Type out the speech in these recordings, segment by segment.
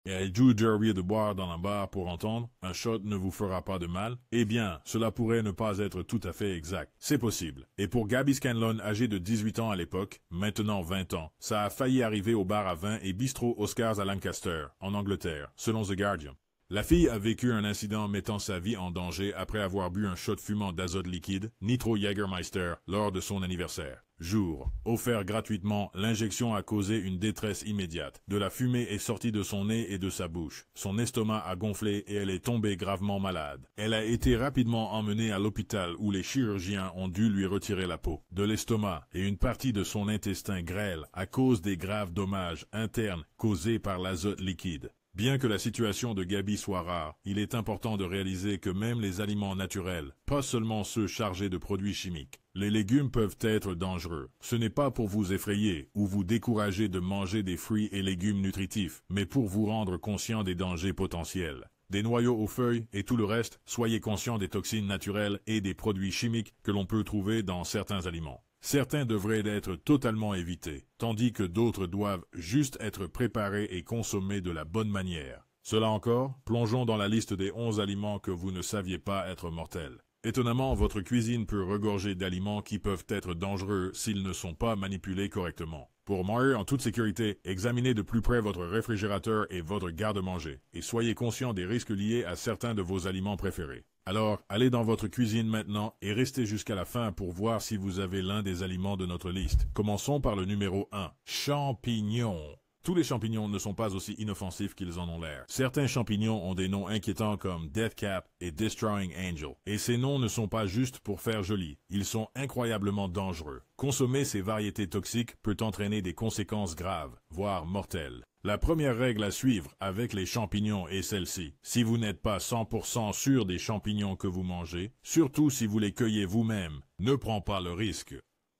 Êtes-vous derrière de boire dans un bar pour entendre « un shot ne vous fera pas de mal ». Eh bien, cela pourrait ne pas être tout à fait exact. C'est possible. Et pour Gabby Scanlon, âgée de 18 ans à l'époque, maintenant 20 ans, ça a failli arriver au bar à vin et bistrot Oscars à Lancaster, en Angleterre, selon The Guardian. La fille a vécu un incident mettant sa vie en danger après avoir bu un shot fumant d'azote liquide, Nitro Jägermeister, lors de son anniversaire. Jour. Offert gratuitement, l'injection a causé une détresse immédiate. De la fumée est sortie de son nez et de sa bouche. Son estomac a gonflé et elle est tombée gravement malade. Elle a été rapidement emmenée à l'hôpital où les chirurgiens ont dû lui retirer la peau de l'estomac et une partie de son intestin grêle à cause des graves dommages internes causés par l'azote liquide. Bien que la situation de Gabby soit rare, il est important de réaliser que même les aliments naturels, pas seulement ceux chargés de produits chimiques, les légumes peuvent être dangereux. Ce n'est pas pour vous effrayer ou vous décourager de manger des fruits et légumes nutritifs, mais pour vous rendre conscient des dangers potentiels. Des noyaux aux feuilles et tout le reste, soyez conscient des toxines naturelles et des produits chimiques que l'on peut trouver dans certains aliments. Certains devraient être totalement évités, tandis que d'autres doivent juste être préparés et consommés de la bonne manière. Cela encore, plongeons dans la liste des 11 aliments que vous ne saviez pas être mortels. Étonnamment, votre cuisine peut regorger d'aliments qui peuvent être dangereux s'ils ne sont pas manipulés correctement. Pour mourir en toute sécurité, examinez de plus près votre réfrigérateur et votre garde-manger, et soyez conscient des risques liés à certains de vos aliments préférés. Alors, allez dans votre cuisine maintenant et restez jusqu'à la fin pour voir si vous avez l'un des aliments de notre liste. Commençons par le numéro 1. Champignons. Tous les champignons ne sont pas aussi inoffensifs qu'ils en ont l'air. Certains champignons ont des noms inquiétants comme Death Cap et Destroying Angel. Et ces noms ne sont pas juste pour faire joli. Ils sont incroyablement dangereux. Consommer ces variétés toxiques peut entraîner des conséquences graves, voire mortelles. La première règle à suivre avec les champignons est celle-ci. Si vous n'êtes pas 100% sûr des champignons que vous mangez, surtout si vous les cueillez vous-même, ne prends pas le risque.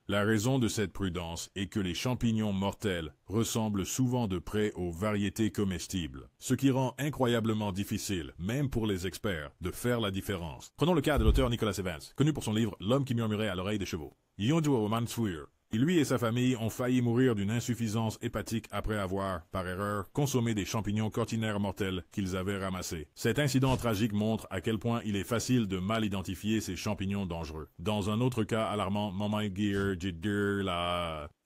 La raison de cette prudence est que les champignons mortels ressemblent souvent de près aux variétés comestibles, ce qui rend incroyablement difficile, même pour les experts, de faire la différence. Prenons le cas de l'auteur Nicholas Evans, connu pour son livre L'homme qui murmurait à l'oreille des chevaux. Lui et sa famille ont failli mourir d'une insuffisance hépatique après avoir, par erreur, consommé des champignons cortinaires mortels qu'ils avaient ramassés. Cet incident tragique montre à quel point il est facile de mal identifier ces champignons dangereux. Dans un autre cas alarmant,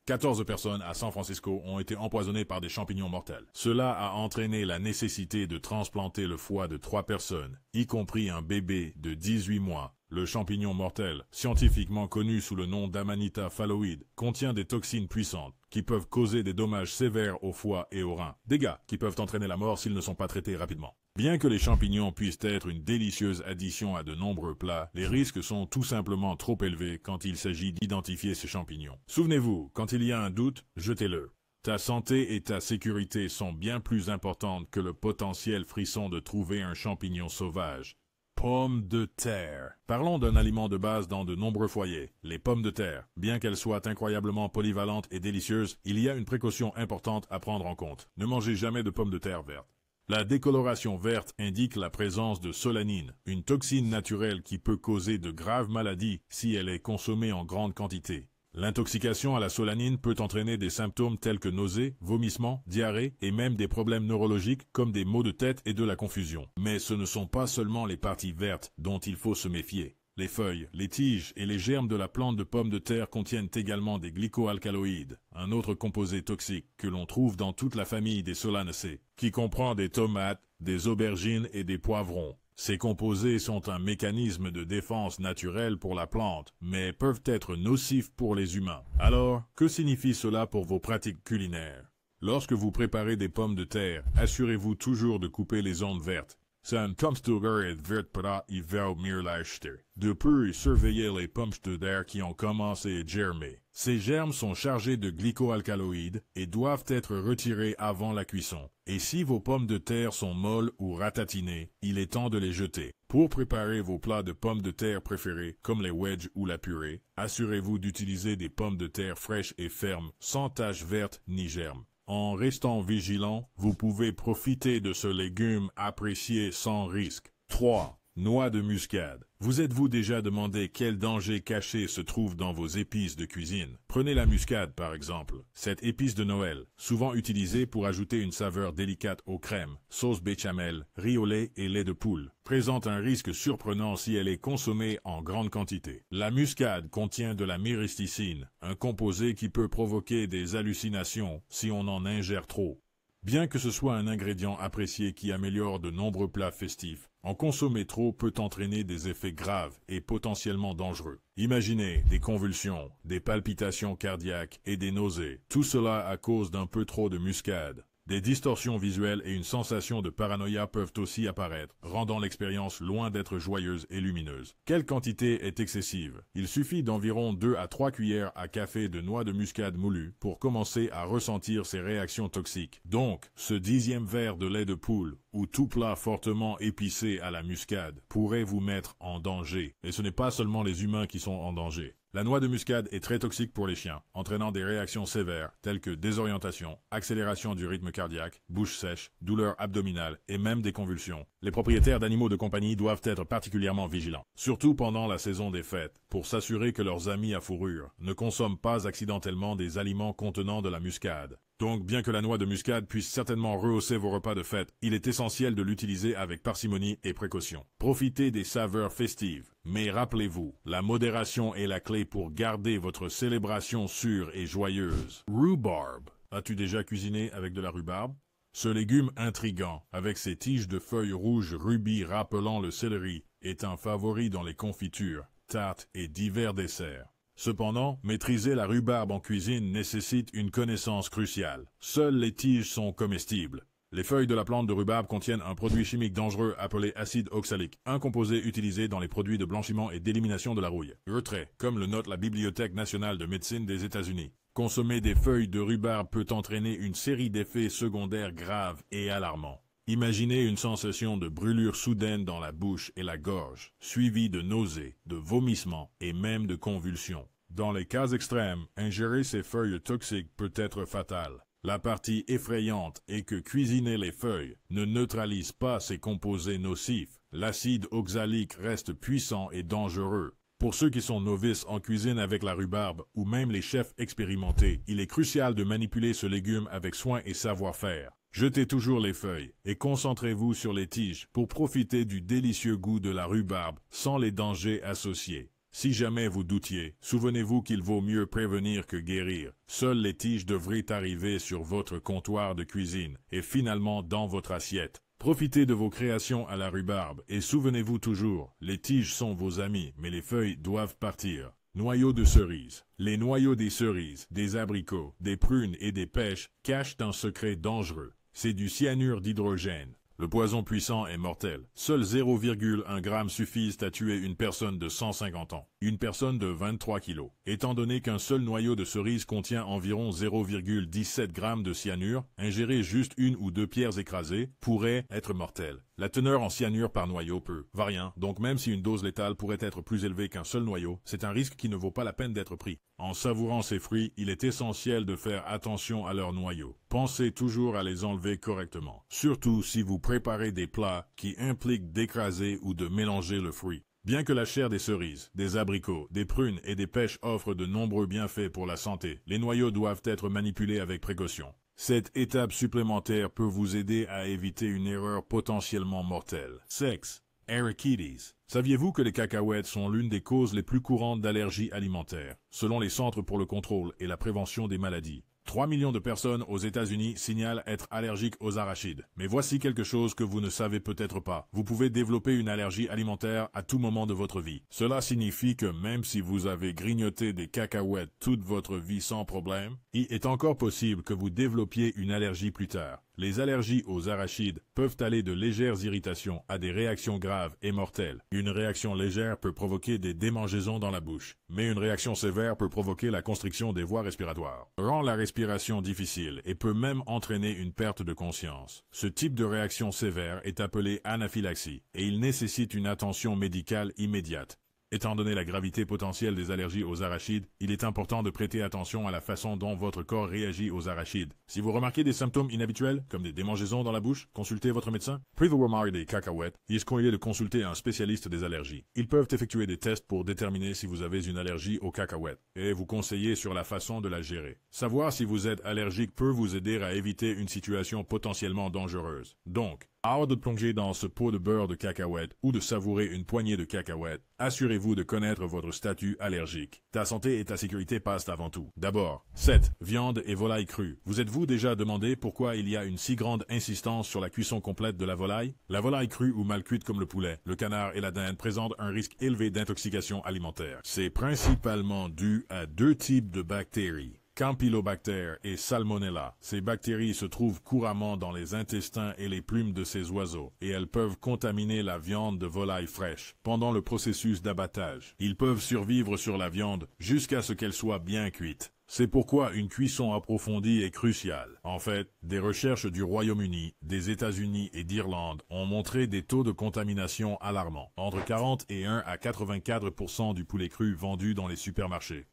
14 personnes à San Francisco ont été empoisonnées par des champignons mortels. Cela a entraîné la nécessité de transplanter le foie de 3 personnes, y compris un bébé de 18 mois. Le champignon mortel, scientifiquement connu sous le nom d'Amanita phalloide, contient des toxines puissantes qui peuvent causer des dommages sévères au foie et aux reins, dégâts qui peuvent entraîner la mort s'ils ne sont pas traités rapidement. Bien que les champignons puissent être une délicieuse addition à de nombreux plats, les risques sont tout simplement trop élevés quand il s'agit d'identifier ces champignons. Souvenez-vous, quand il y a un doute, jetez-le. Ta santé et ta sécurité sont bien plus importantes que le potentiel frisson de trouver un champignon sauvage. Pommes de terre. Parlons d'un aliment de base dans de nombreux foyers, les pommes de terre. Bien qu'elles soient incroyablement polyvalentes et délicieuses, il y a une précaution importante à prendre en compte. Ne mangez jamais de pommes de terre vertes. La décoloration verte indique la présence de solanine, une toxine naturelle qui peut causer de graves maladies si elle est consommée en grande quantité. L'intoxication à la solanine peut entraîner des symptômes tels que nausées, vomissements, diarrhée et même des problèmes neurologiques comme des maux de tête et de la confusion. Mais ce ne sont pas seulement les parties vertes dont il faut se méfier. Les feuilles, les tiges et les germes de la plante de pomme de terre contiennent également des glycoalcaloïdes, un autre composé toxique que l'on trouve dans toute la famille des Solanacées, qui comprend des tomates, des aubergines et des poivrons. Ces composés sont un mécanisme de défense naturel pour la plante, mais peuvent être nocifs pour les humains. Alors, que signifie cela pour vos pratiques culinaires? Lorsque vous préparez des pommes de terre, assurez-vous toujours de couper les ondes vertes. Sen komstuger et vertpra i vel mirlachte. De peu, surveillez les pommes de terre qui ont commencé à germer. Ces germes sont chargés de glycoalcaloïdes et doivent être retirés avant la cuisson. Et si vos pommes de terre sont molles ou ratatinées, il est temps de les jeter. Pour préparer vos plats de pommes de terre préférés, comme les wedges ou la purée, assurez-vous d'utiliser des pommes de terre fraîches et fermes, sans taches vertes ni germes. En restant vigilant, vous pouvez profiter de ce légume apprécié sans risque. 3. Noix de muscade. Vous êtes-vous déjà demandé quel danger caché se trouve dans vos épices de cuisine? Prenez la muscade par exemple. Cette épice de Noël, souvent utilisée pour ajouter une saveur délicate aux crèmes, sauce béchamel, riz au lait et lait de poule, présente un risque surprenant si elle est consommée en grande quantité. La muscade contient de la myristicine, un composé qui peut provoquer des hallucinations si on en ingère trop. Bien que ce soit un ingrédient apprécié qui améliore de nombreux plats festifs, en consommer trop peut entraîner des effets graves et potentiellement dangereux. Imaginez des convulsions, des palpitations cardiaques et des nausées, tout cela à cause d'un peu trop de muscade. Des distorsions visuelles et une sensation de paranoïa peuvent aussi apparaître, rendant l'expérience loin d'être joyeuse et lumineuse. Quelle quantité est excessive? Il suffit d'environ 2 à 3 cuillères à café de noix de muscade moulue pour commencer à ressentir ces réactions toxiques. Donc, ce 10e verre de lait de poule ou tout plat fortement épicé à la muscade pourrait vous mettre en danger. Et ce n'est pas seulement les humains qui sont en danger. La noix de muscade est très toxique pour les chiens, entraînant des réactions sévères telles que désorientation, accélération du rythme cardiaque, bouche sèche, douleur abdominale et même des convulsions. Les propriétaires d'animaux de compagnie doivent être particulièrement vigilants, surtout pendant la saison des fêtes, pour s'assurer que leurs amis à fourrure ne consomment pas accidentellement des aliments contenant de la muscade. Donc, bien que la noix de muscade puisse certainement rehausser vos repas de fête, il est essentiel de l'utiliser avec parcimonie et précaution. Profitez des saveurs festives, mais rappelez-vous, la modération est la clé pour garder votre célébration sûre et joyeuse. Rhubarbe. As-tu déjà cuisiné avec de la rhubarbe? Ce légume intrigant, avec ses tiges de feuilles rouges rubis rappelant le céleri, est un favori dans les confitures, tartes et divers desserts. Cependant, maîtriser la rhubarbe en cuisine nécessite une connaissance cruciale. Seules les tiges sont comestibles. Les feuilles de la plante de rhubarbe contiennent un produit chimique dangereux appelé acide oxalique, un composé utilisé dans les produits de blanchiment et d'élimination de la rouille. Retrait, comme le note la Bibliothèque nationale de médecine des États-Unis. Consommer des feuilles de rhubarbe peut entraîner une série d'effets secondaires graves et alarmants. Imaginez une sensation de brûlure soudaine dans la bouche et la gorge, suivie de nausées, de vomissements et même de convulsions. Dans les cas extrêmes, ingérer ces feuilles toxiques peut être fatal. La partie effrayante est que cuisiner les feuilles ne neutralise pas ces composés nocifs. L'acide oxalique reste puissant et dangereux. Pour ceux qui sont novices en cuisine avec la rhubarbe ou même les chefs expérimentés, il est crucial de manipuler ce légume avec soin et savoir-faire. Jetez toujours les feuilles et concentrez-vous sur les tiges pour profiter du délicieux goût de la rhubarbe sans les dangers associés. Si jamais vous doutiez, souvenez-vous qu'il vaut mieux prévenir que guérir. Seules les tiges devraient arriver sur votre comptoir de cuisine et finalement dans votre assiette. Profitez de vos créations à la rhubarbe et souvenez-vous toujours, les tiges sont vos amis, mais les feuilles doivent partir. Noyaux de cerises. Les noyaux des cerises, des abricots, des prunes et des pêches cachent un secret dangereux. C'est du cyanure d'hydrogène. Le poison puissant est mortel. Seul 0,1 g suffisent à tuer une personne de 150 ans, une personne de 23 kg. Étant donné qu'un seul noyau de cerise contient environ 0,17 g de cyanure, ingérer juste une ou deux pierres écrasées pourrait être mortel. La teneur en cyanure par noyau peut varier, donc même si une dose létale pourrait être plus élevée qu'un seul noyau, c'est un risque qui ne vaut pas la peine d'être pris. En savourant ces fruits, il est essentiel de faire attention à leurs noyaux. Pensez toujours à les enlever correctement, surtout si vous préparez des plats qui impliquent d'écraser ou de mélanger le fruit. Bien que la chair des cerises, des abricots, des prunes et des pêches offre de nombreux bienfaits pour la santé, les noyaux doivent être manipulés avec précaution. Cette étape supplémentaire peut vous aider à éviter une erreur potentiellement mortelle. Sexe. Arachides. Saviez-vous que les cacahuètes sont l'une des causes les plus courantes d'allergies alimentaires, selon les Centres pour le contrôle et la prévention des maladies? 3 millions de personnes aux États-Unis signalent être allergiques aux arachides. Mais voici quelque chose que vous ne savez peut-être pas. Vous pouvez développer une allergie alimentaire à tout moment de votre vie. Cela signifie que même si vous avez grignoté des cacahuètes toute votre vie sans problème, il est encore possible que vous développiez une allergie plus tard. Les allergies aux arachides peuvent aller de légères irritations à des réactions graves et mortelles. Une réaction légère peut provoquer des démangeaisons dans la bouche, mais une réaction sévère peut provoquer la constriction des voies respiratoires, rend la respiration difficile et peut même entraîner une perte de conscience. Ce type de réaction sévère est appelé anaphylaxie et il nécessite une attention médicale immédiate. Étant donné la gravité potentielle des allergies aux arachides, il est important de prêter attention à la façon dont votre corps réagit aux arachides. Si vous remarquez des symptômes inhabituels, comme des démangeaisons dans la bouche, consultez votre médecin. Puis vous remarquez des cacahuètes, il est conseillé de consulter un spécialiste des allergies. Ils peuvent effectuer des tests pour déterminer si vous avez une allergie aux cacahuètes et vous conseiller sur la façon de la gérer. Savoir si vous êtes allergique peut vous aider à éviter une situation potentiellement dangereuse. Donc, avant de plonger dans ce pot de beurre de cacahuète ou de savourer une poignée de cacahuètes, assurez-vous de connaître votre statut allergique. Ta santé et ta sécurité passent avant tout. D'abord, 7. Viande et volaille crue. Vous êtes-vous déjà demandé pourquoi il y a une si grande insistance sur la cuisson complète de la volaille? La volaille crue ou mal cuite comme le poulet, le canard et la dinde présentent un risque élevé d'intoxication alimentaire. C'est principalement dû à deux types de bactéries. Campylobacter et Salmonella. Ces bactéries se trouvent couramment dans les intestins et les plumes de ces oiseaux, et elles peuvent contaminer la viande de volaille fraîche pendant le processus d'abattage. Ils peuvent survivre sur la viande jusqu'à ce qu'elle soit bien cuite. C'est pourquoi une cuisson approfondie est cruciale. En fait, des recherches du Royaume-Uni, des États-Unis et d'Irlande ont montré des taux de contamination alarmants, entre 41 à 84% du poulet cru vendu dans les supermarchés.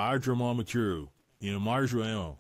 Et un marge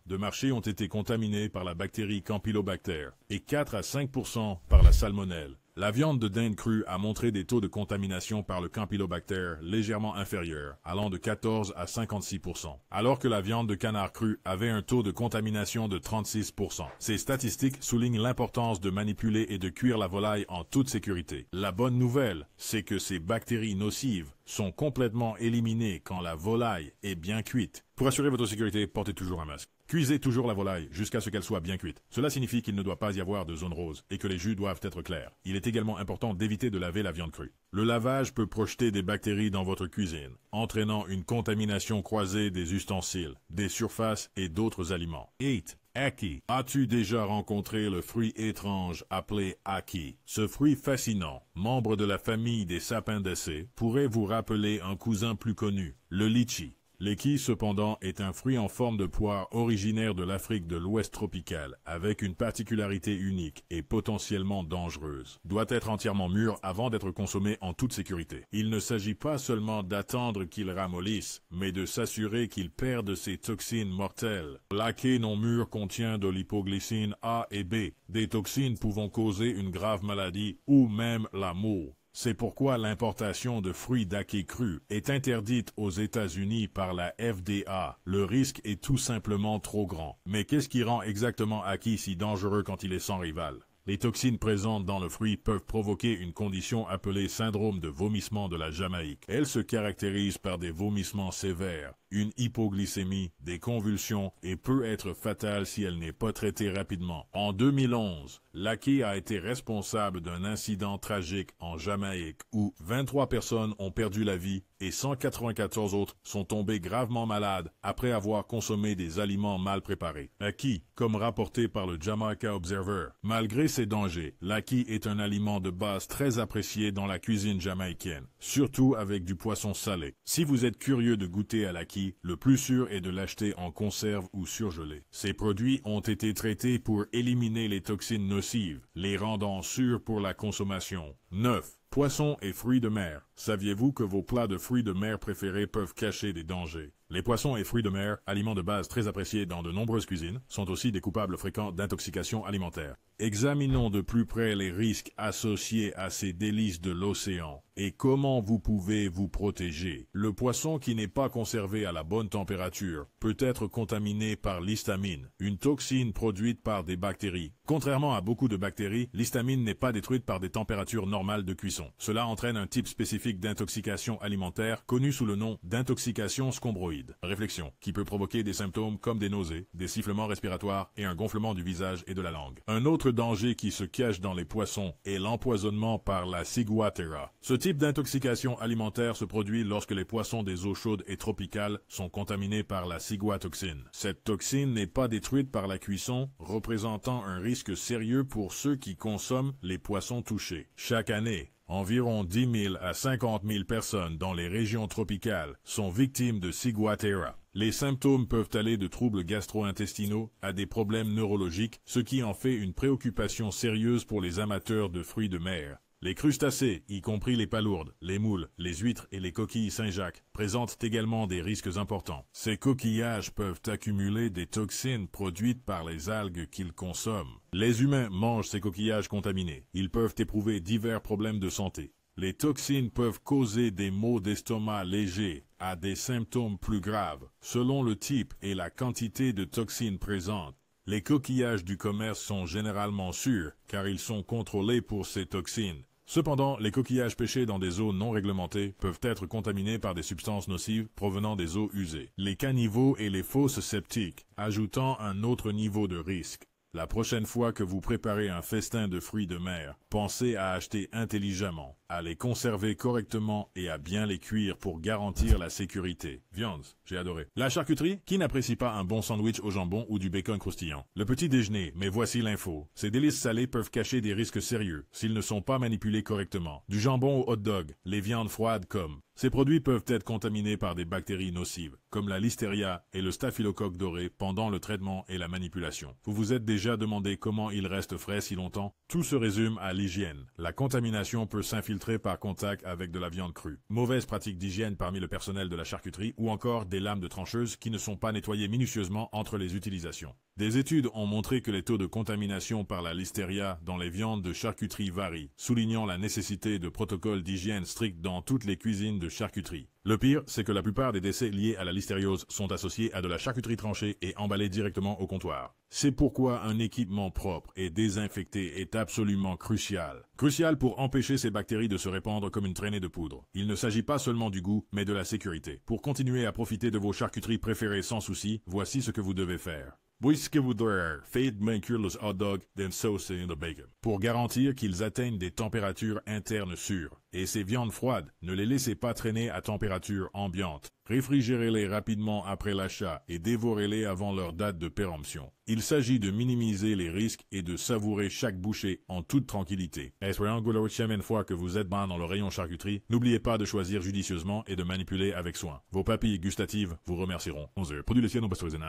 de marché ont été contaminés par la bactérie Campylobacter et 4 à 5% par la salmonelle. La viande de dinde crue a montré des taux de contamination par le Campylobacter légèrement inférieurs, allant de 14 à 56%, alors que la viande de canard crue avait un taux de contamination de 36%. Ces statistiques soulignent l'importance de manipuler et de cuire la volaille en toute sécurité. La bonne nouvelle, c'est que ces bactéries nocives sont complètement éliminées quand la volaille est bien cuite. Pour assurer votre sécurité, portez toujours un masque. Cuisez toujours la volaille jusqu'à ce qu'elle soit bien cuite. Cela signifie qu'il ne doit pas y avoir de zone rose et que les jus doivent être clairs. Il est également important d'éviter de laver la viande crue. Le lavage peut projeter des bactéries dans votre cuisine, entraînant une contamination croisée des ustensiles, des surfaces et d'autres aliments. 8. Ackee. As-tu déjà rencontré le fruit étrange appelé ackee? Ce fruit fascinant, membre de la famille des sapindacées, pourrait vous rappeler un cousin plus connu, le litchi. L'ackee, cependant, est un fruit en forme de poire originaire de l'Afrique de l'Ouest tropicale, avec une particularité unique et potentiellement dangereuse. Doit être entièrement mûr avant d'être consommé en toute sécurité. Il ne s'agit pas seulement d'attendre qu'il ramollisse, mais de s'assurer qu'il perde ses toxines mortelles. L'ackee non mûr contient de l'hypoglycine A et B, des toxines pouvant causer une grave maladie ou même la mort. C'est pourquoi l'importation de fruits d'ackee crus est interdite aux États-Unis par la FDA. Le risque est tout simplement trop grand. Mais qu'est-ce qui rend exactement ackee si dangereux quand il est sans rival? Les toxines présentes dans le fruit peuvent provoquer une condition appelée syndrome de vomissement de la Jamaïque. Elle se caractérise par des vomissements sévères, une hypoglycémie, des convulsions et peut être fatale si elle n'est pas traitée rapidement. En 2011, l'ackee a été responsable d'un incident tragique en Jamaïque où 23 personnes ont perdu la vie et 194 autres sont tombés gravement malades après avoir consommé des aliments mal préparés. Ackee, comme rapporté par le Jamaica Observer, malgré ses dangers, l'ackee est un aliment de base très apprécié dans la cuisine jamaïcaine, surtout avec du poisson salé. Si vous êtes curieux de goûter à l'ackee, le plus sûr est de l'acheter en conserve ou surgelé. Ces produits ont été traités pour éliminer les toxines nocives, les rendant sûrs pour la consommation. 9. Poissons et fruits de mer. Saviez-vous que vos plats de fruits de mer préférés peuvent cacher des dangers? Les poissons et fruits de mer, aliments de base très appréciés dans de nombreuses cuisines, sont aussi des coupables fréquents d'intoxication alimentaire. Examinons de plus près les risques associés à ces délices de l'océan et comment vous pouvez vous protéger. Le poisson qui n'est pas conservé à la bonne température peut être contaminé par l'histamine, une toxine produite par des bactéries. Contrairement à beaucoup de bactéries, l'histamine n'est pas détruite par des températures normales de cuisson. Cela entraîne un type spécifique d'intoxication alimentaire connu sous le nom d'intoxication scombroïde. Réflexion, qui peut provoquer des symptômes comme des nausées, des sifflements respiratoires et un gonflement du visage et de la langue. Un autre danger qui se cache dans les poissons est l'empoisonnement par la ciguatera. Ce type d'intoxication alimentaire se produit lorsque les poissons des eaux chaudes et tropicales sont contaminés par la ciguatoxine. Cette toxine n'est pas détruite par la cuisson, représentant un risque sérieux pour ceux qui consomment les poissons touchés. Chaque année, environ 10 000 à 50 000 personnes dans les régions tropicales sont victimes de ciguatera. Les symptômes peuvent aller de troubles gastro-intestinaux à des problèmes neurologiques, ce qui en fait une préoccupation sérieuse pour les amateurs de fruits de mer. Les crustacés, y compris les palourdes, les moules, les huîtres et les coquilles Saint-Jacques, présentent également des risques importants. Ces coquillages peuvent accumuler des toxines produites par les algues qu'ils consomment. Les humains mangent ces coquillages contaminés. Ils peuvent éprouver divers problèmes de santé. Les toxines peuvent causer des maux d'estomac légers à des symptômes plus graves, selon le type et la quantité de toxines présentes. Les coquillages du commerce sont généralement sûrs, car ils sont contrôlés pour ces toxines. Cependant, les coquillages pêchés dans des eaux non réglementées peuvent être contaminés par des substances nocives provenant des eaux usées. Les caniveaux et les fosses septiques, ajoutant un autre niveau de risque. La prochaine fois que vous préparez un festin de fruits de mer, pensez à acheter intelligemment, à les conserver correctement et à bien les cuire pour garantir la sécurité. Viande, j'ai adoré. La charcuterie, qui n'apprécie pas un bon sandwich au jambon ou du bacon croustillant? Le petit déjeuner, mais voici l'info. Ces délices salées peuvent cacher des risques sérieux s'ils ne sont pas manipulés correctement. Du jambon au hot dog, les viandes froides comme. Ces produits peuvent être contaminés par des bactéries nocives, comme la listeria et le staphylocoque doré pendant le traitement et la manipulation. Vous vous êtes déjà demandé comment ils restent frais si longtemps? Tout se résume à l'hygiène. La contamination peut s'infiltrer par contact avec de la viande crue. Mauvaise pratique d'hygiène parmi le personnel de la charcuterie ou encore des lames de trancheuse qui ne sont pas nettoyées minutieusement entre les utilisations. Des études ont montré que les taux de contamination par la listeria dans les viandes de charcuterie varient, soulignant la nécessité de protocoles d'hygiène stricts dans toutes les cuisines de charcuterie. Le pire, c'est que la plupart des décès liés à la listériose sont associés à de la charcuterie tranchée et emballée directement au comptoir. C'est pourquoi un équipement propre et désinfecté est absolument crucial. Crucial pour empêcher ces bactéries de se répandre comme une traînée de poudre. Il ne s'agit pas seulement du goût, mais de la sécurité. Pour continuer à profiter de vos charcuteries préférées sans souci, voici ce que vous devez faire. Puisque vous devez faites bien cuire les hot dogs, then saucer le bacon. Pour garantir qu'ils atteignent des températures internes sûres. Et ces viandes froides, ne les laissez pas traîner à température ambiante. Réfrigérez-les rapidement après l'achat et dévorez-les avant leur date de péremption. Il s'agit de minimiser les risques et de savourer chaque bouchée en toute tranquillité. Espérant que la prochaine fois que vous êtes dans le rayon charcuterie, n'oubliez pas de choisir judicieusement et de manipuler avec soin. Vos papilles gustatives vous remercieront. 11 produits laitiers non pasteurisés.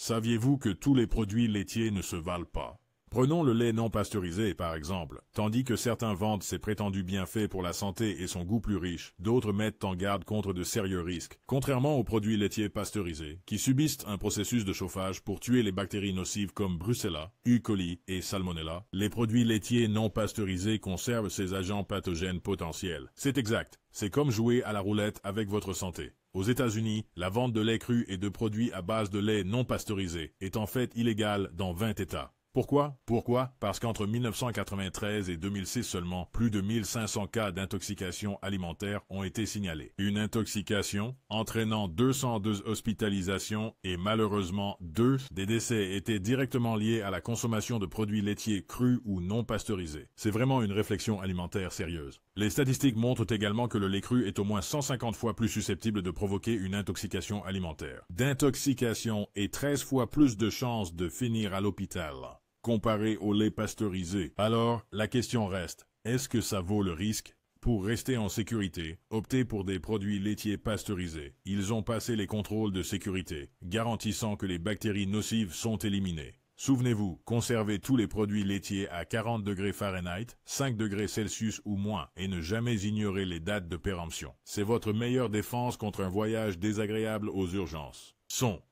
Saviez-vous que tous les produits laitiers ne se valent pas? Prenons le lait non pasteurisé, par exemple. Tandis que certains vendent ses prétendus bienfaits pour la santé et son goût plus riche, d'autres mettent en garde contre de sérieux risques. Contrairement aux produits laitiers pasteurisés, qui subissent un processus de chauffage pour tuer les bactéries nocives comme Brucella, E. coli et Salmonella, les produits laitiers non pasteurisés conservent ces agents pathogènes potentiels. C'est exact. C'est comme jouer à la roulette avec votre santé. Aux États-Unis, la vente de lait cru et de produits à base de lait non pasteurisé est en fait illégale dans 20 États. Pourquoi? Parce qu'entre 1993 et 2006 seulement, plus de 1500 cas d'intoxication alimentaire ont été signalés. Une intoxication entraînant 202 hospitalisations et malheureusement 2 des décès étaient directement liés à la consommation de produits laitiers crus ou non pasteurisés. C'est vraiment une réflexion alimentaire sérieuse. Les statistiques montrent également que le lait cru est au moins 150 fois plus susceptible de provoquer une intoxication alimentaire. D'intoxication et 13 fois plus de chances de finir à l'hôpital, comparé au lait pasteurisé. Alors, la question reste, est-ce que ça vaut le risque? Pour rester en sécurité, optez pour des produits laitiers pasteurisés. Ils ont passé les contrôles de sécurité, garantissant que les bactéries nocives sont éliminées. Souvenez-vous, conservez tous les produits laitiers à 40 degrés Fahrenheit, 5 degrés Celsius ou moins, et ne jamais ignorer les dates de péremption. C'est votre meilleure défense contre un voyage désagréable aux urgences.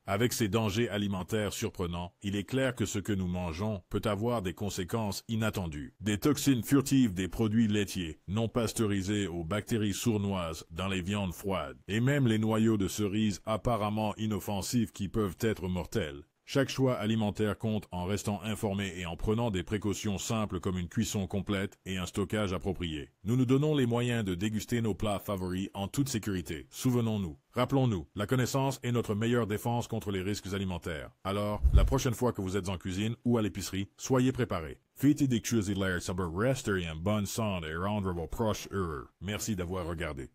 Avec ces dangers alimentaires surprenants, il est clair que ce que nous mangeons peut avoir des conséquences inattendues. Des toxines furtives des produits laitiers, non pasteurisés aux bactéries sournoises dans les viandes froides, et même les noyaux de cerises apparemment inoffensifs qui peuvent être mortels. Chaque choix alimentaire compte en restant informé et en prenant des précautions simples comme une cuisson complète et un stockage approprié. Nous nous donnons les moyens de déguster nos plats favoris en toute sécurité. Souvenons-nous, rappelons-nous, la connaissance est notre meilleure défense contre les risques alimentaires. Alors, la prochaine fois que vous êtes en cuisine ou à l'épicerie, soyez préparés. Faites des choses hilaires, ça va rester en bonne santé et rendre vos proches heureux. Merci d'avoir regardé.